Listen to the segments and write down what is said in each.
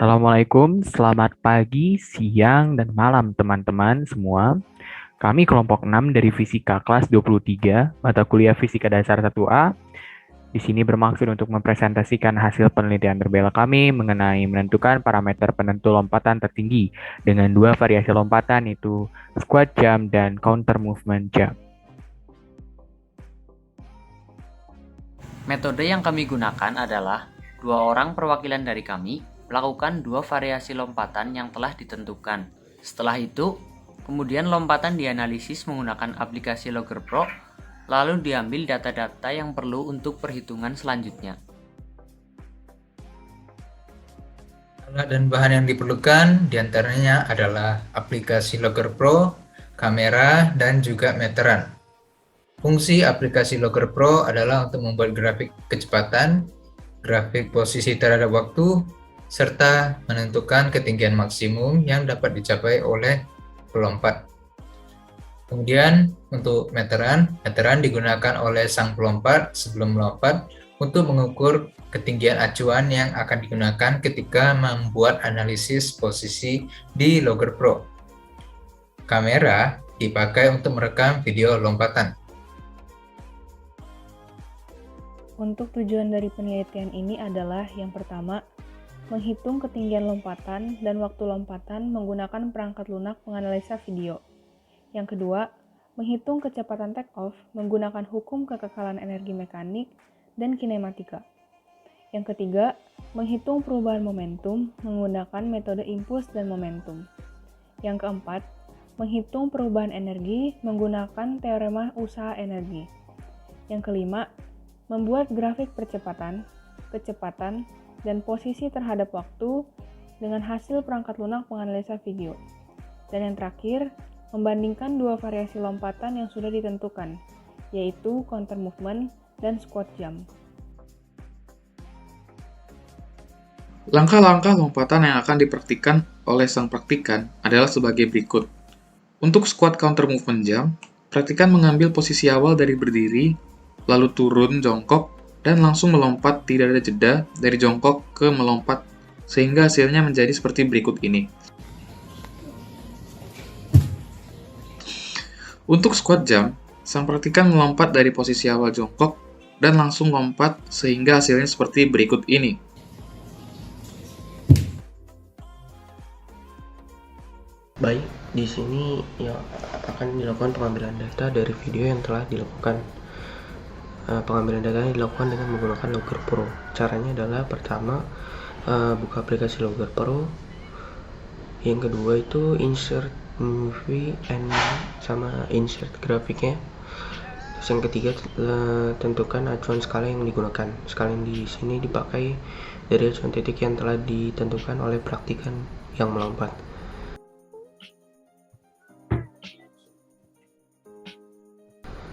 Assalamualaikum, selamat pagi, siang, dan malam teman-teman semua. Kami kelompok 6 dari Fisika kelas 23, mata kuliah Fisika Dasar 1A. Di sini bermaksud untuk mempresentasikan hasil penelitian terbela kami mengenai menentukan parameter penentu lompatan tertinggi dengan dua variasi lompatan, yaitu squat jump dan counter movement jump. Metode yang kami gunakan adalah dua orang perwakilan dari kami melakukan dua variasi lompatan yang telah ditentukan. Setelah itu, kemudian lompatan dianalisis menggunakan aplikasi Logger Pro, lalu diambil data-data yang perlu untuk perhitungan selanjutnya. Alat dan bahan yang diperlukan diantaranya adalah aplikasi Logger Pro, kamera, dan juga meteran. Fungsi aplikasi Logger Pro adalah untuk membuat grafik kecepatan, grafik posisi terhadap waktu, serta menentukan ketinggian maksimum yang dapat dicapai oleh pelompat. Kemudian untuk meteran digunakan oleh sang pelompat sebelum melompat untuk mengukur ketinggian acuan yang akan digunakan ketika membuat analisis posisi di Logger Pro. Kamera dipakai untuk merekam video lompatan. Untuk tujuan dari penelitian ini adalah yang pertama, menghitung ketinggian lompatan dan waktu lompatan menggunakan perangkat lunak penganalisa video. Yang kedua, menghitung kecepatan take-off menggunakan hukum kekekalan energi mekanik dan kinematika. Yang ketiga, menghitung perubahan momentum menggunakan metode impuls dan momentum. Yang keempat, menghitung perubahan energi menggunakan teorema usaha energi. Yang kelima, membuat grafik percepatan, kecepatan, dan posisi terhadap waktu dengan hasil perangkat lunak penganalisa video. Dan yang terakhir, membandingkan dua variasi lompatan yang sudah ditentukan, yaitu counter movement dan squat jump. Langkah-langkah lompatan yang akan dipraktikkan oleh sang praktikan adalah sebagai berikut. Untuk squat counter movement jump, praktikan mengambil posisi awal dari berdiri, lalu turun jongkok, dan langsung melompat tidak ada jeda dari jongkok ke melompat, sehingga hasilnya menjadi seperti berikut ini. Untuk squat jump, sang praktikan melompat dari posisi awal jongkok, dan langsung lompat sehingga hasilnya seperti berikut ini. Baik, di sini yang akan dilakukan pengambilan data dari video yang telah dilakukan. Pengambilan data yang dilakukan dengan menggunakan Logger Pro. Caranya adalah pertama, buka aplikasi Logger Pro. Yang kedua itu insert movie and sama insert grafiknya. Terus yang ketiga, tentukan acuan skala yang digunakan. Skala yang di sini dipakai dari acuan titik yang telah ditentukan oleh praktikan yang melompat.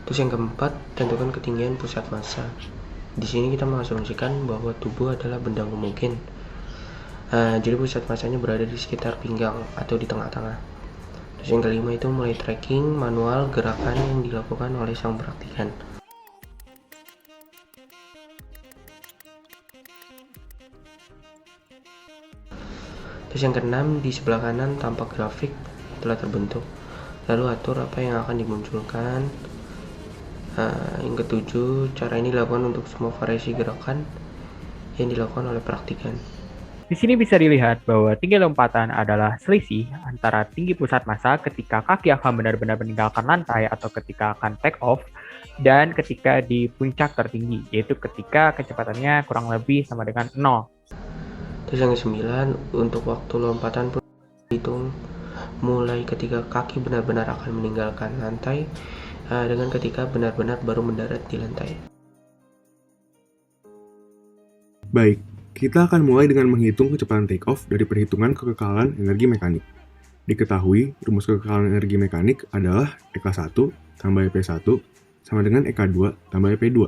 Terus yang keempat, tentukan ketinggian pusat massa. Di sini kita mengasumsikan bahwa tubuh adalah benda mungkin. Jadi pusat massanya berada di sekitar pinggang atau di tengah-tengah. Terus yang kelima itu mulai tracking manual gerakan yang dilakukan oleh sang praktikan. Terus yang keenam, di sebelah kanan tampak grafik telah terbentuk. Lalu atur apa yang akan dimunculkan. Yang ketujuh, cara ini dilakukan untuk semua variasi gerakan yang dilakukan oleh praktikan. Di sini bisa dilihat bahwa tinggi lompatan adalah selisih antara tinggi pusat massa ketika kaki akan benar-benar meninggalkan lantai atau ketika akan take off, dan ketika di puncak tertinggi, yaitu ketika kecepatannya kurang lebih sama dengan 0. Terus yang ke-9, untuk waktu lompatan pun dihitung mulai ketika kaki benar-benar akan meninggalkan lantai dengan ketika benar-benar baru mendarat di lantai. Baik, kita akan mulai dengan menghitung kecepatan take-off dari perhitungan kekekalan energi mekanik. Diketahui, rumus kekekalan energi mekanik adalah EK1 tambah EP1 sama dengan EK2 tambah EP2.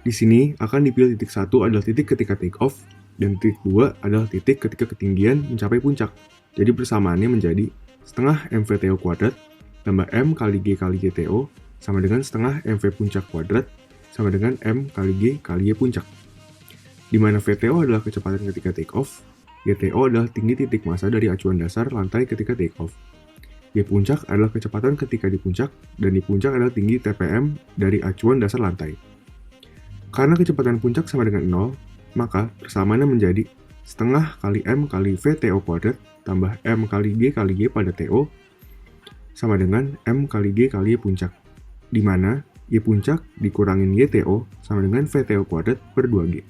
Di sini akan dipilih titik 1 adalah titik ketika take-off, dan titik 2 adalah titik ketika ketinggian mencapai puncak. Jadi persamaannya menjadi setengah MVTO kuadrat tambah M kali G kali GTO sama dengan setengah MV puncak kuadrat sama dengan M kali G kali Y puncak. Di mana VTO adalah kecepatan ketika take off, YTO adalah tinggi titik massa dari acuan dasar lantai ketika take off. Y puncak adalah kecepatan ketika di puncak, dan di puncak adalah tinggi TPM dari acuan dasar lantai. Karena kecepatan puncak sama dengan 0, maka persamaannya menjadi setengah kali M kali VTO kuadrat tambah M kali G kali Y pada TO sama dengan M kali G kali Y puncak, di mana Y puncak dikurangin YTO sama dengan VTO kuadrat per 2G.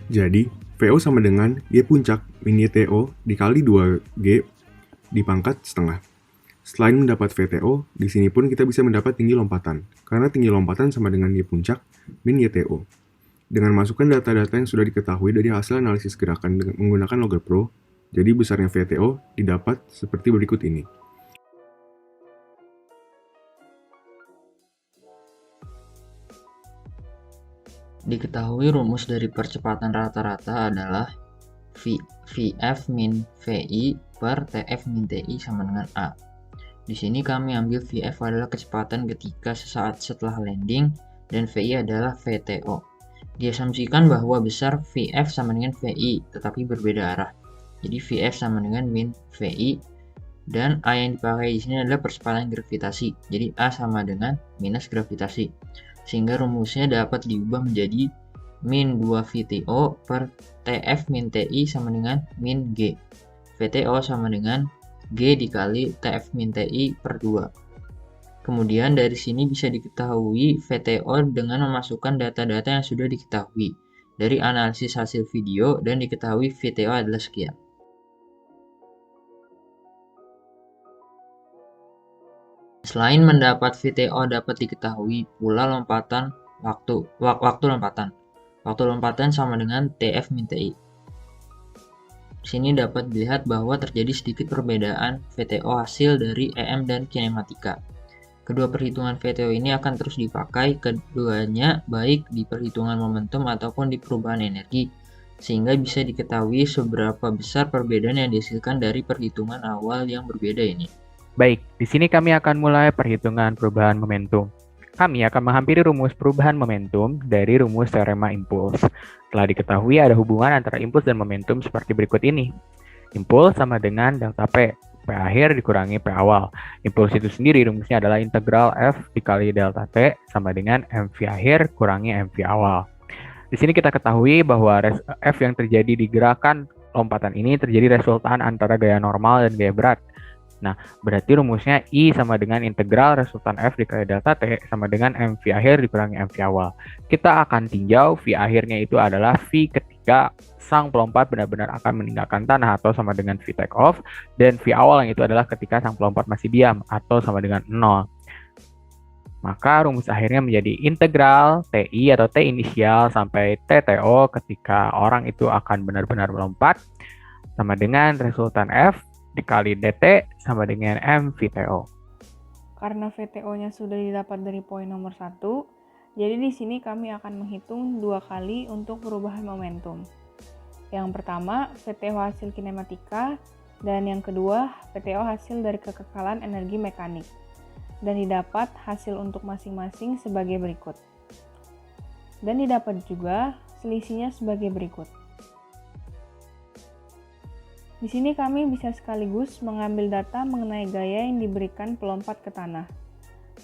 Jadi, VO sama dengan Y puncak min YTO dikali 2G dipangkat setengah. Selain mendapat VTO, di sini pun kita bisa mendapat tinggi lompatan, karena tinggi lompatan sama dengan Y puncak min YTO. Dengan masukkan data-data yang sudah diketahui dari hasil analisis gerakan dengan menggunakan Logger Pro, jadi besarnya VTO didapat seperti berikut ini. Diketahui rumus dari percepatan rata-rata adalah Vf min Vi per Tf min Ti sama dengan A. Di sini kami ambil Vf adalah kecepatan ketika sesaat setelah landing dan Vi adalah VTO. Diasumsikan bahwa besar Vf sama dengan Vi, tetapi berbeda arah. Jadi Vf sama dengan min Vi, dan A yang dipakai di sini adalah percepatan gravitasi. Jadi A sama dengan minus gravitasi. Sehingga rumusnya dapat diubah menjadi min 2 VTO per Tf min Ti sama dengan min G. VTO sama dengan G dikali Tf min Ti per 2. Kemudian dari sini bisa diketahui VTO dengan memasukkan data-data yang sudah diketahui dari analisis hasil video, dan diketahui VTO adalah sekian. Selain mendapat VTO, dapat diketahui pula lompatan waktu lompatan. Waktu lompatan sama dengan Tf min Ti. Di sini dapat dilihat bahwa terjadi sedikit perbedaan VTO hasil dari EM dan kinematika. Kedua perhitungan VTO ini akan terus dipakai keduanya baik di perhitungan momentum ataupun di perubahan energi, sehingga bisa diketahui seberapa besar perbedaan yang dihasilkan dari perhitungan awal yang berbeda ini. Baik, di sini kami akan mulai perhitungan perubahan momentum. Kami akan menghampiri rumus perubahan momentum dari rumus teorema impuls. Telah diketahui ada hubungan antara impuls dan momentum seperti berikut ini. Impuls sama dengan delta P. P akhir dikurangi P awal. Impuls itu sendiri rumusnya adalah integral F dikali delta T sama dengan MV akhir kurangi MV awal. Di sini kita ketahui bahwa F yang terjadi di gerakan lompatan ini terjadi resultan antara gaya normal dan gaya berat. Nah, berarti rumusnya I sama dengan integral resultan F dikali delta T sama dengan MV akhir dikurangi MV awal. Kita akan tinjau V akhirnya itu adalah V ketika sang pelompat benar-benar akan meninggalkan tanah atau sama dengan V take off, dan V awal yang itu adalah ketika sang pelompat masih diam atau sama dengan 0. Maka rumus akhirnya menjadi integral TI atau T inisial sampai TTO ketika orang itu akan benar-benar melompat sama dengan resultan F dikali dt sama dengan MVTO. Karena VTO-nya sudah didapat dari poin nomor 1, jadi di sini kami akan menghitung 2 kali untuk perubahan momentum. Yang pertama, VTO hasil kinematika, dan yang kedua, VTO hasil dari kekekalan energi mekanik. Dan didapat hasil untuk masing-masing sebagai berikut. Dan didapat juga selisihnya sebagai berikut. Di sini kami bisa sekaligus mengambil data mengenai gaya yang diberikan pelompat ke tanah.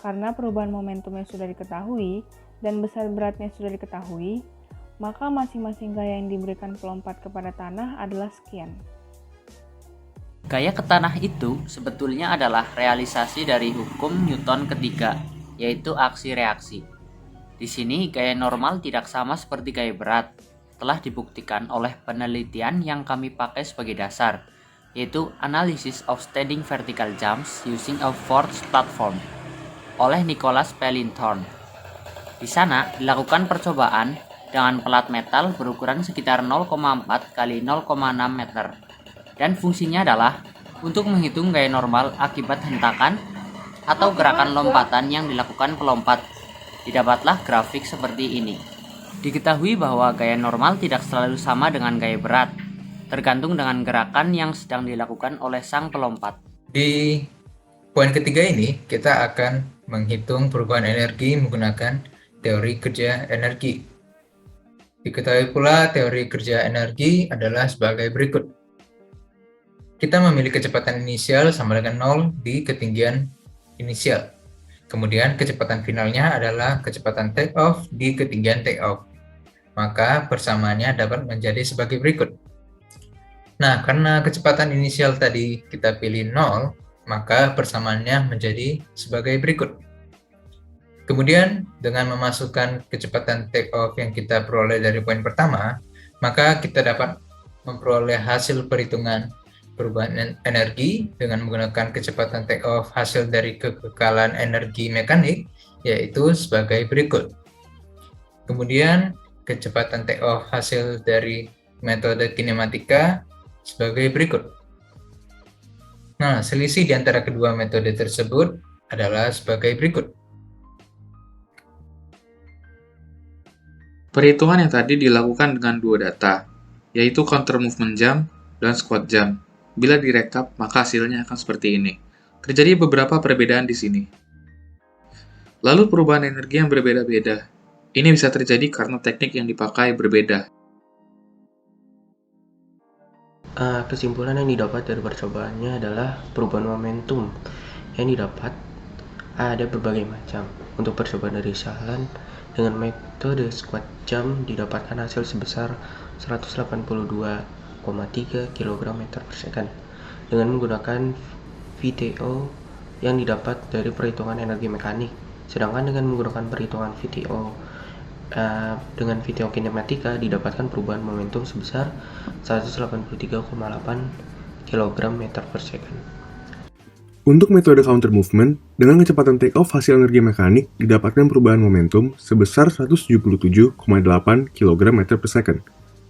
Karena perubahan momentumnya sudah diketahui dan besar beratnya sudah diketahui, maka masing-masing gaya yang diberikan pelompat kepada tanah adalah sekian. Gaya ke tanah itu sebetulnya adalah realisasi dari hukum Newton ketiga, yaitu aksi reaksi. Di sini gaya normal tidak sama seperti gaya berat. Telah dibuktikan oleh penelitian yang kami pakai sebagai dasar, yaitu Analysis of Standing Vertical Jumps Using a Force Platform oleh Nicholas Pellinthorne. Di sana dilakukan percobaan dengan pelat metal berukuran sekitar 0,4 kali 0,6 meter, dan fungsinya adalah untuk menghitung gaya normal akibat hentakan atau gerakan lompatan yang dilakukan pelompat. Didapatlah grafik seperti ini. Diketahui bahwa gaya normal tidak selalu sama dengan gaya berat, tergantung dengan gerakan yang sedang dilakukan oleh sang pelompat. Di poin ketiga ini, kita akan menghitung perubahan energi menggunakan teori kerja energi. Diketahui pula teori kerja energi adalah sebagai berikut. Kita memilih kecepatan inisial sama dengan 0 di ketinggian inisial. Kemudian kecepatan finalnya adalah kecepatan take off di ketinggian take off. Maka persamaannya dapat menjadi sebagai berikut. Nah, karena kecepatan inisial tadi kita pilih 0, maka persamaannya menjadi sebagai berikut. Kemudian, dengan memasukkan kecepatan take off yang kita peroleh dari poin pertama, maka kita dapat memperoleh hasil perhitungan perubahan energi dengan menggunakan kecepatan take off hasil dari kekekalan energi mekanik, yaitu sebagai berikut. Kemudian, kecepatan take off hasil dari metode kinematika sebagai berikut. Nah, selisih di antara kedua metode tersebut adalah sebagai berikut. Perhitungan yang tadi dilakukan dengan dua data, yaitu counter movement jam dan squat jam. Bila direkap, maka hasilnya akan seperti ini. Terjadi beberapa perbedaan di sini. Lalu perubahan energi yang berbeda-beda. Ini bisa terjadi karena teknik yang dipakai berbeda. Kesimpulan yang didapat dari percobaannya adalah perubahan momentum yang didapat ada berbagai macam. Untuk percobaan dari Shahlan dengan metode squat jam didapatkan hasil sebesar 182,3 kg/second dengan menggunakan VTO yang didapat dari perhitungan energi mekanik. Sedangkan dengan menggunakan perhitungan VTO dengan VTO kinematika didapatkan perubahan momentum sebesar 183,8 kg/second. Untuk metode counter movement, dengan kecepatan take off hasil energi mekanik didapatkan perubahan momentum sebesar 177,8 kg/second.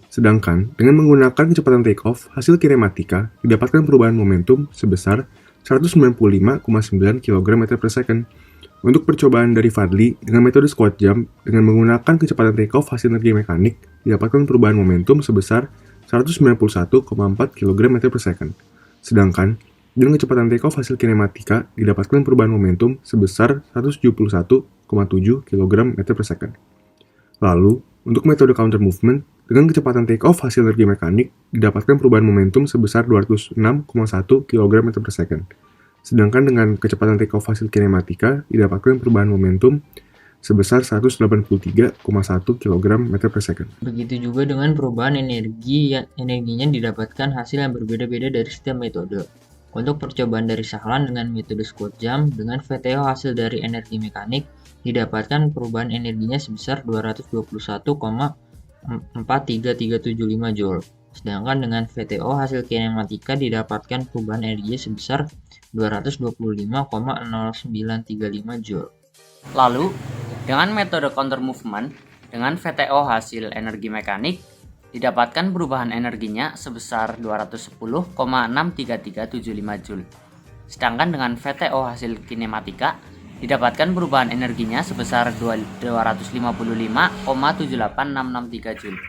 Sedangkan dengan menggunakan kecepatan take off hasil kinematika didapatkan perubahan momentum sebesar 195,9 kg/second. Untuk percobaan dari Fadli dengan metode squat jam dengan menggunakan kecepatan take off hasil energi mekanik didapatkan perubahan momentum sebesar 191,4 kg/second. Sedangkan dengan kecepatan take off hasil kinematika didapatkan perubahan momentum sebesar 171,7 kg/second. Lalu, untuk metode counter movement, dengan kecepatan take off hasil energi mekanik didapatkan perubahan momentum sebesar 206,1 kg/second. Sedangkan dengan kecepatan take off hasil kinematika didapatkan perubahan momentum sebesar 183,1 kg/second. Begitu juga dengan perubahan energinya didapatkan hasil yang berbeda-beda dari setiap metode. Untuk percobaan dari Shahlan dengan metode squat jam dengan VTO hasil dari energi mekanik didapatkan perubahan energinya sebesar 221,43375 Joule. Sedangkan dengan VTO hasil kinematika didapatkan perubahan energi sebesar 225,0935 Joule. Lalu, dengan metode counter movement dengan VTO hasil energi mekanik didapatkan perubahan energinya sebesar 210,63375 Joule. Sedangkan dengan VTO hasil kinematika didapatkan perubahan energinya sebesar 255,78663 Joule.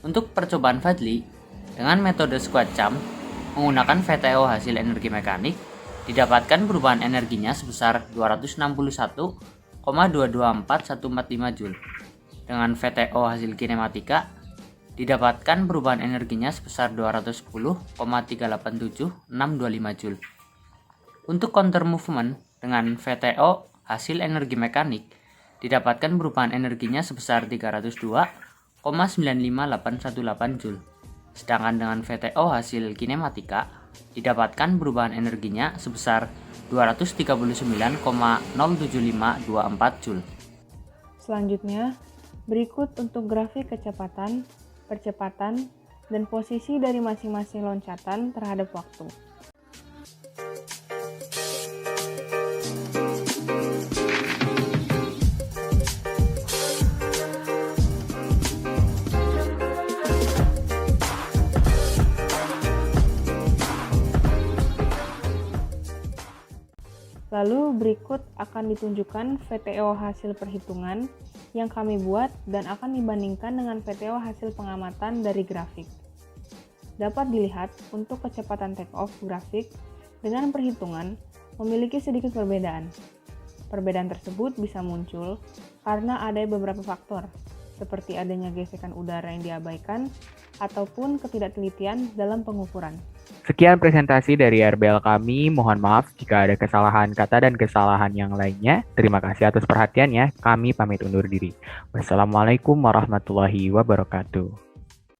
Untuk percobaan Fadli dengan metode squat jam menggunakan VTO hasil energi mekanik didapatkan perubahan energinya sebesar 261,224145 Joule. Dengan VTO hasil kinematika didapatkan perubahan energinya sebesar 210,387625 Joule. Untuk counter movement dengan VTO hasil energi mekanik didapatkan perubahan energinya sebesar 302,95818 Joule. Sedangkan dengan VTO hasil kinematika didapatkan perubahan energinya sebesar 239,07524 Joule. Selanjutnya, berikut untuk grafik kecepatan, percepatan, dan posisi dari masing-masing loncatan terhadap waktu. Lalu berikut akan ditunjukkan VTO hasil perhitungan yang kami buat dan akan dibandingkan dengan VTO hasil pengamatan dari grafik. Dapat dilihat untuk kecepatan take-off grafik dengan perhitungan memiliki sedikit perbedaan. Perbedaan tersebut bisa muncul karena ada beberapa faktor, seperti adanya gesekan udara yang diabaikan, ataupun ketidaktelitian dalam pengukuran. Sekian presentasi dari RBL kami. Mohon maaf jika ada kesalahan kata dan kesalahan yang lainnya. Terima kasih atas perhatiannya. Kami pamit undur diri. Wassalamualaikum warahmatullahi wabarakatuh.